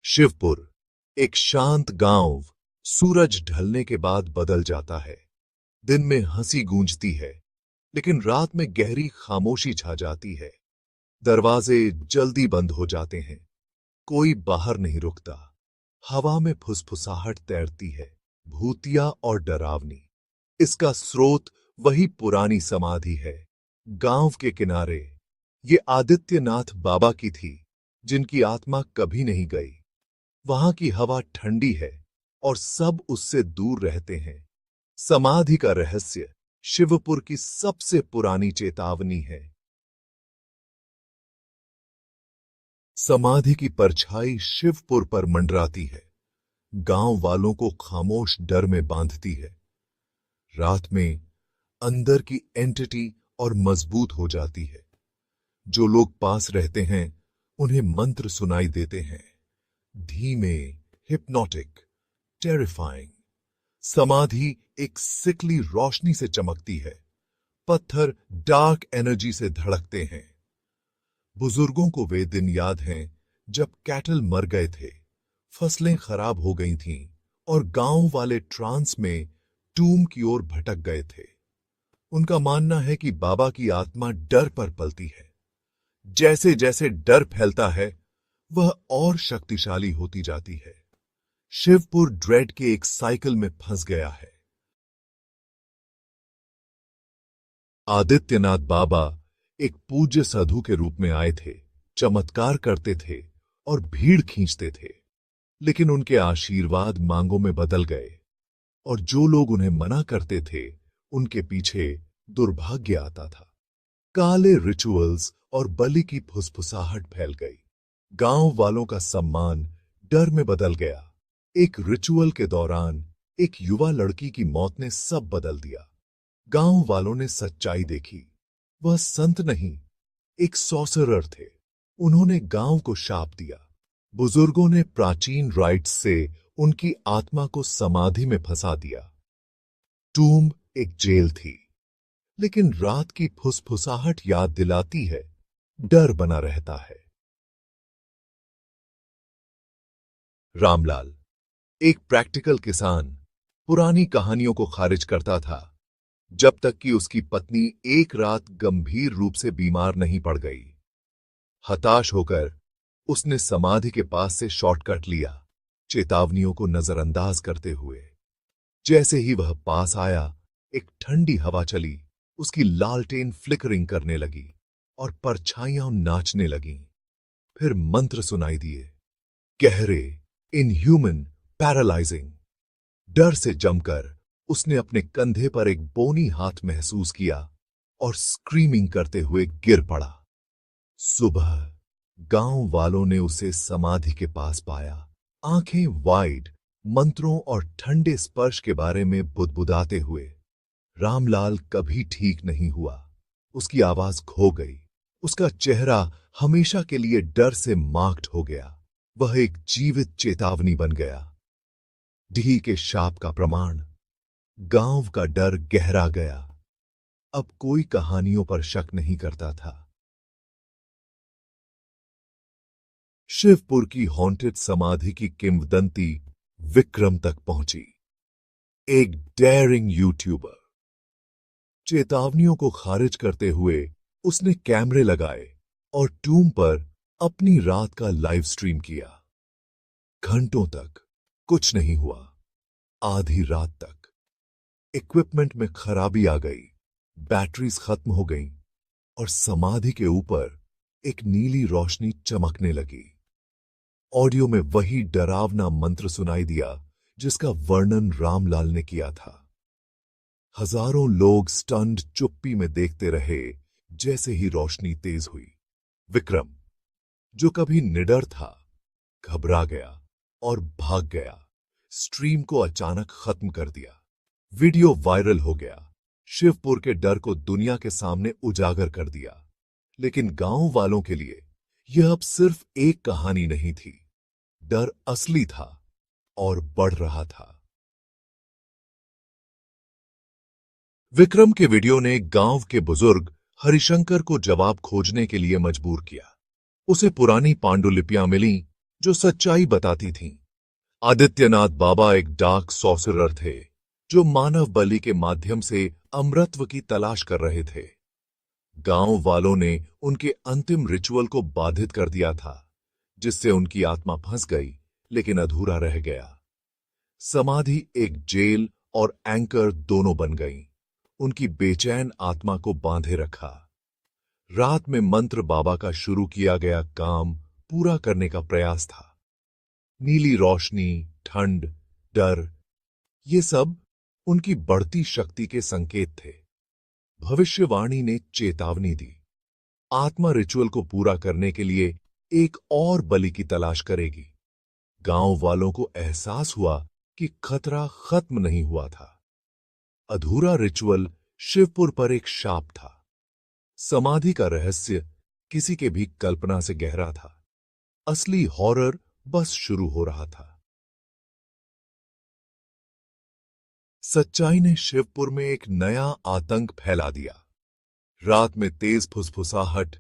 शिवपुर एक शांत गांव सूरज ढलने के बाद बदल जाता है। दिन में हंसी गूंजती है, लेकिन रात में गहरी खामोशी छा जाती है। दरवाजे जल्दी बंद हो जाते हैं, कोई बाहर नहीं रुकता। हवा में फुसफुसाहट तैरती है, भूतिया और डरावनी। इसका स्रोत वही पुरानी समाधि है, गांव के किनारे। ये आदित्यनाथ बाबा की थी, जिनकी आत्मा कभी नहीं गई। वहां की हवा ठंडी है और सब उससे दूर रहते हैं। समाधि का रहस्य शिवपुर की सबसे पुरानी चेतावनी है। समाधि की परछाई शिवपुर पर मंडराती है, गांव वालों को खामोश डर में बांधती है। रात में अंदर की एंटिटी और मजबूत हो जाती है। जो लोग पास रहते हैं उन्हें मंत्र सुनाई देते हैं, धीमे, हिप्नोटिक, टेरिफाइंग। समाधि एक सिकली रोशनी से चमकती है, पत्थर डार्क एनर्जी से धड़कते हैं। बुजुर्गों को वे दिन याद हैं जब कैटल मर गए थे, फसलें खराब हो गई थीं और गांव वाले ट्रांस में टूम की ओर भटक गए थे। उनका मानना है कि बाबा की आत्मा डर पर पलती है। जैसे जैसे डर फैलता है, वह और शक्तिशाली होती जाती है। शिवपुर ड्रेड के एक साइकिल में फंस गया है। आदित्यनाथ बाबा एक पूज्य साधु के रूप में आए थे, चमत्कार करते थे और भीड़ खींचते थे। लेकिन उनके आशीर्वाद मांगों में बदल गए, और जो लोग उन्हें मना करते थे उनके पीछे दुर्भाग्य आता था। काले रिचुअल्स और बलि की फुसफुसाहट फैल गई। गांव वालों का सम्मान डर में बदल गया। एक रिचुअल के दौरान एक युवा लड़की की मौत ने सब बदल दिया। गांव वालों ने सच्चाई देखी। वह संत नहीं, एक सॉर्सरर थे। उन्होंने गांव को शाप दिया। बुजुर्गों ने प्राचीन राइट्स से उनकी आत्मा को समाधि में फंसा दिया। टूम्ब एक जेल थी, लेकिन रात की फुसफुसाहट याद दिलाती है, डर बना रहता है। रामलाल एक प्रैक्टिकल किसान पुरानी कहानियों को खारिज करता था, जब तक कि उसकी पत्नी एक रात गंभीर रूप से बीमार नहीं पड़ गई। हताश होकर उसने समाधि के पास से शॉर्टकट लिया, चेतावनियों को नजरअंदाज करते हुए। जैसे ही वह पास आया, एक ठंडी हवा चली, उसकी लालटेन फ्लिकरिंग करने लगी और परछाइयां नाचने लगीं। फिर मंत्र सुनाई दिए, गहरे, इनह्यूमन, पैरालाइजिंग। डर से जमकर उसने अपने कंधे पर एक बोनी हाथ महसूस किया और स्क्रीमिंग करते हुए गिर पड़ा। सुबह गांव वालों ने उसे समाधि के पास पाया, आंखें वाइड, मंत्रों और ठंडे स्पर्श के बारे में बुदबुदाते हुए। रामलाल कभी ठीक नहीं हुआ। उसकी आवाज खो गई। उसका चेहरा हमेशा के लिए डर से मार्क्ड हो गया। वह एक जीवित चेतावनी बन गया, ढी के शाप का प्रमाण। गांव का डर गहरा गया। अब कोई कहानियों पर शक नहीं करता था। शिवपुर की हॉन्टेड समाधि की किंवदंती विक्रम तक पहुंची। एक डेयरिंग यूट्यूबर। चेतावनियों को खारिज करते हुए उसने कैमरे लगाए और टूम पर अपनी रात का लाइव स्ट्रीम किया। घंटों तक कुछ नहीं हुआ। आधी रात तक इक्विपमेंट में खराबी आ गई, बैटरीज खत्म हो गईं और समाधि के ऊपर एक नीली रोशनी चमकने लगी। ऑडियो में वही डरावना मंत्र सुनाई दिया जिसका वर्णन रामलाल ने किया था। हजारों लोग स्टन्ड चुप्पी में देखते रहे। जैसे ही रोशनी तेज हुई, विक्रम, जो कभी निडर था, घबरा गया और भाग गया। स्ट्रीम को अचानक खत्म कर दिया। वीडियो वायरल हो गया, शिवपुर के डर को दुनिया के सामने उजागर कर दिया। लेकिन गांव वालों के लिए यह अब सिर्फ एक कहानी नहीं थी। डर असली था और बढ़ रहा था। विक्रम के वीडियो ने गांव के बुजुर्ग हरिशंकर को जवाब खोजने के लिए मजबूर किया। उसे पुरानी पांडुलिपियां मिलीं जो सच्चाई बताती थीं। आदित्यनाथ बाबा एक डार्क सॉर्सरर थे, जो मानव बलि के माध्यम से अमरत्व की तलाश कर रहे थे। गांव वालों ने उनके अंतिम रिचुअल को बाधित कर दिया था, जिससे उनकी आत्मा फंस गई, लेकिन अधूरा रह गया। समाधि एक जेल और एंकर दोनों बन गई, उनकी बेचैन आत्मा को बांधे रखा। रात में मंत्र बाबा का शुरू किया गया काम पूरा करने का प्रयास था। नीली रोशनी, ठंड, डर, ये सब उनकी बढ़ती शक्ति के संकेत थे। भविष्यवाणी ने चेतावनी दी, आत्मा रिचुअल को पूरा करने के लिए एक और बलि की तलाश करेगी। गांव वालों को एहसास हुआ कि खतरा खत्म नहीं हुआ था। अधूरा रिचुअल शिवपुर पर एक शाप था। समाधि का रहस्य किसी के भी कल्पना से गहरा था। असली हॉरर बस शुरू हो रहा था। सच्चाई ने शिवपुर में एक नया आतंक फैला दिया। रात में तेज फुसफुसाहट,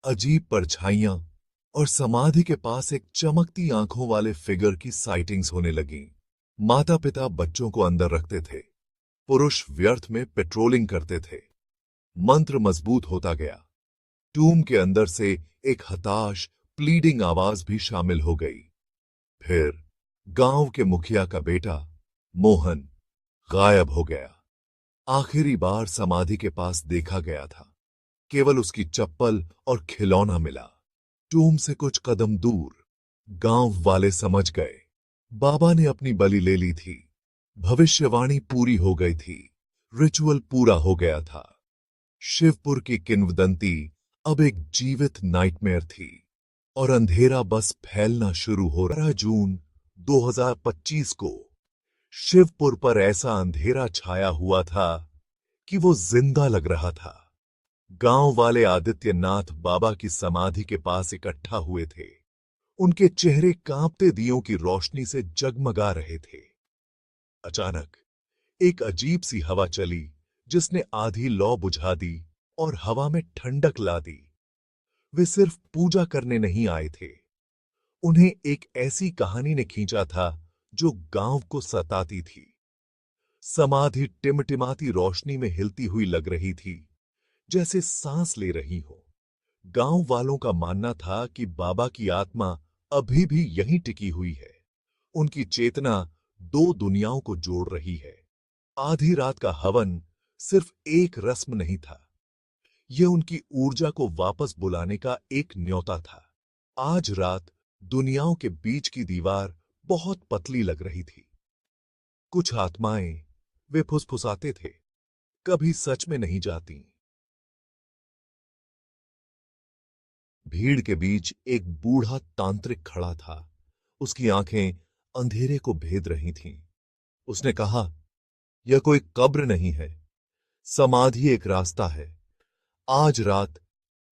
अजीब परछाइयां और समाधि के पास एक चमकती आंखों वाले फिगर की साइटिंग्स होने लगीं। माता पिता बच्चों को अंदर रखते थे, पुरुष व्यर्थ में पेट्रोलिंग करते थे। मंत्र मजबूत होता गया। टूम के अंदर से एक हताश, प्लीडिंग आवाज भी शामिल हो गई। फिर गांव के मुखिया का बेटा मोहन गायब हो गया। आखिरी बार समाधि के पास देखा गया था। केवल उसकी चप्पल और खिलौना मिला। टूम से कुछ कदम दूर गांव वाले समझ गए, बाबा ने अपनी बलि ले ली थी। भविष्यवाणी पूरी हो गई थी। रिचुअल पूरा हो गया था। शिवपुर की किंवदंती अब एक जीवित नाइटमेयर थी और अंधेरा बस फैलना शुरू हो रहा। जून 2025 को शिवपुर पर ऐसा अंधेरा छाया हुआ था कि वो जिंदा लग रहा था। गांव वाले आदित्यनाथ बाबा की समाधि के पास इकट्ठा हुए थे। उनके चेहरे कांपते दियों की रोशनी से जगमगा रहे थे। अचानक एक अजीब सी हवा चली, जिसने आधी लौ बुझा दी और हवा में ठंडक ला दी। वे सिर्फ पूजा करने नहीं आए थे, उन्हें एक ऐसी कहानी ने खींचा था जो गांव को सताती थी। समाधि टिमटिमाती रोशनी में हिलती हुई लग रही थी, जैसे सांस ले रही हो। गांव वालों का मानना था कि बाबा की आत्मा अभी भी यहीं टिकी हुई है। उनकी चेतना दो दुनियाओं को जोड़ रही है। आधी रात का हवन सिर्फ एक रस्म नहीं था, यह उनकी ऊर्जा को वापस बुलाने का एक न्योता था। आज रात दुनियाओं के बीच की दीवार बहुत पतली लग रही थी। कुछ आत्माएं, वे फुसफुसाते थे, कभी सच में नहीं जाती। भीड़ के बीच एक बूढ़ा तांत्रिक खड़ा था। उसकी आंखें अंधेरे को भेद रही थीं। उसने कहा, यह कोई कब्र नहीं है, समाधि एक रास्ता है। आज रात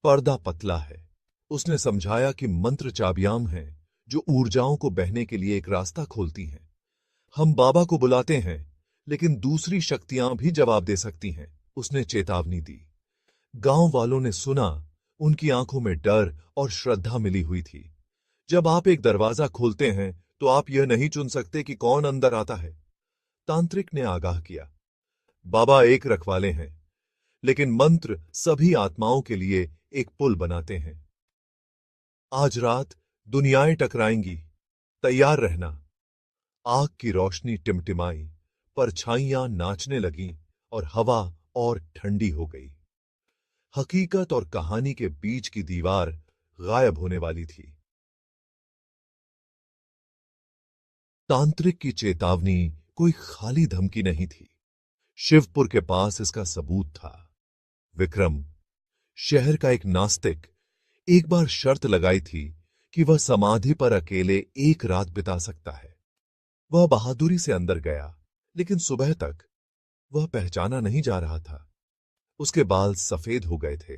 पर्दा पतला है। उसने समझाया कि मंत्र चाबियां हैं जो ऊर्जाओं को बहने के लिए एक रास्ता खोलती हैं। हम बाबा को बुलाते हैं, लेकिन दूसरी शक्तियां भी जवाब दे सकती हैं, उसने चेतावनी दी। गांव वालों ने सुना, उनकी आंखों में डर और श्रद्धा मिली हुई थी। जब आप एक दरवाजा खोलते हैं तो आप यह नहीं चुन सकते कि कौन अंदर आता है, तांत्रिक ने आगाह किया। बाबा एक रखवाले हैं, लेकिन मंत्र सभी आत्माओं के लिए एक पुल बनाते हैं। आज रात दुनियाएं टकराएंगी, तैयार रहना। आग की रोशनी टिमटिमाई, परछाइयां नाचने लगीं और हवा और ठंडी हो गई। हकीकत और कहानी के बीच की दीवार गायब होने वाली थी। तांत्रिक की चेतावनी कोई खाली धमकी नहीं थी। शिवपुर के पास इसका सबूत था। विक्रम, शहर का एक नास्तिक, एक बार शर्त लगाई थी कि वह समाधि पर अकेले एक रात बिता सकता है। वह बहादुरी से अंदर गया, लेकिन सुबह तक वह पहचाना नहीं जा रहा था। उसके बाल सफेद हो गए थे,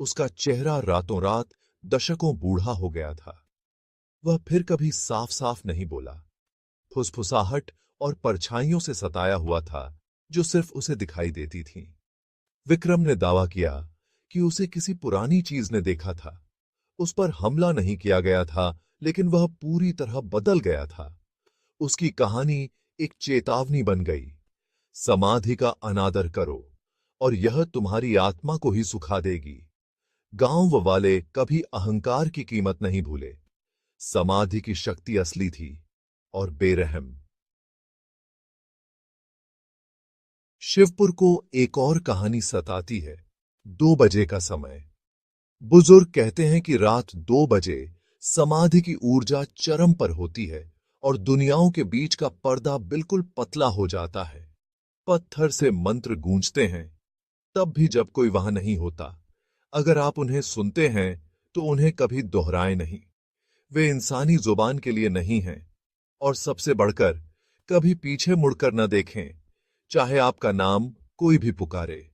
उसका चेहरा रातों रात दशकों बूढ़ा हो गया था। वह फिर कभी साफ साफ नहीं बोला। फुसफुसाहट और परछाइयों से सताया हुआ था, जो सिर्फ उसे दिखाई देती थीं। विक्रम ने दावा किया कि उसे किसी पुरानी चीज ने देखा था। उस पर हमला नहीं किया गया था, लेकिन वह पूरी तरह बदल गया था। उसकी कहानी एक चेतावनी बन गई। समाधि का अनादर करो और यह तुम्हारी आत्मा को ही सुखा देगी। गांव वाले कभी अहंकार की कीमत नहीं भूले। समाधि की शक्ति असली थी और बेरहम। शिवपुर को एक और कहानी सताती है। 2 बजे का समय। बुजुर्ग कहते हैं कि रात 2 बजे समाधि की ऊर्जा चरम पर होती है और दुनियाओं के बीच का पर्दा बिल्कुल पतला हो जाता है। पत्थर से मंत्र गूंजते हैं, तब भी जब कोई वहां नहीं होता। अगर आप उन्हें सुनते हैं तो उन्हें कभी दोहराए नहीं। वे इंसानी जुबान के लिए नहीं हैं। और सबसे बढ़कर कभी पीछे मुड़कर न देखें, चाहे आपका नाम कोई भी पुकारे।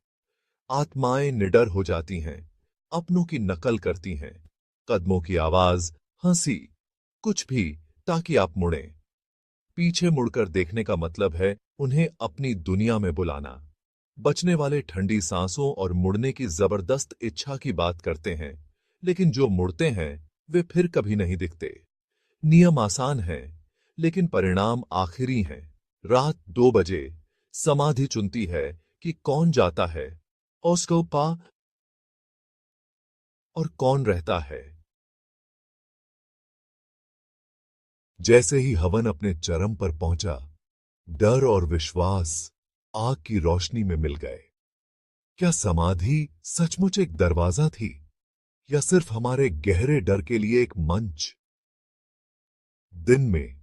आत्माएं निडर हो जाती हैं, अपनों की नकल करती हैं। कदमों की आवाज, हंसी, कुछ भी, ताकि आप मुड़ें। पीछे मुड़कर देखने का मतलब है उन्हें अपनी दुनिया में बुलाना। बचने वाले ठंडी सांसों और मुड़ने की जबरदस्त इच्छा की बात करते हैं, लेकिन जो मुड़ते हैं वे फिर कभी नहीं दिखते। नियम आसान है, लेकिन परिणाम आखिरी हैं। रात 2 बजे समाधि चुनती है कि कौन जाता है उसको पा और कौन रहता है। जैसे ही हवन अपने चरम पर पहुंचा, डर और विश्वास आग की रोशनी में मिल गए। क्या समाधि सचमुच एक दरवाजा थी या सिर्फ हमारे गहरे डर के लिए एक मंच? दिन में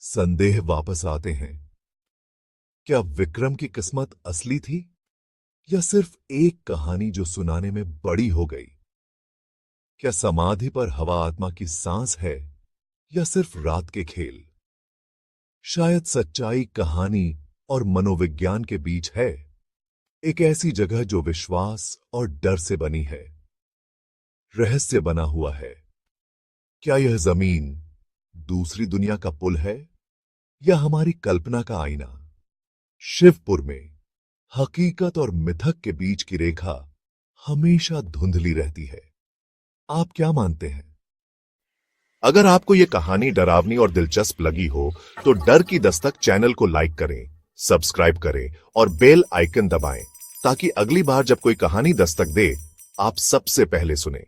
संदेह वापस आते हैं। क्या विक्रम की किस्मत असली थी या सिर्फ एक कहानी जो सुनाने में बड़ी हो गई? क्या समाधि पर हवा आत्मा की सांस है या सिर्फ रात के खेल? शायद सच्चाई कहानी और मनोविज्ञान के बीच है। एक ऐसी जगह जो विश्वास और डर से बनी है, रहस्य बना हुआ है। क्या यह जमीन दूसरी दुनिया का पुल है या हमारी कल्पना का आईना? शिवपुर में हकीकत और मिथक के बीच की रेखा हमेशा धुंधली रहती है। आप क्या मानते हैं? अगर आपको यह कहानी डरावनी और दिलचस्प लगी हो तो डर की दस्तक चैनल को लाइक करें, सब्सक्राइब करें और बेल आइकन दबाएं ताकि अगली बार जब कोई कहानी दस्तक दे, आप सबसे पहले सुने।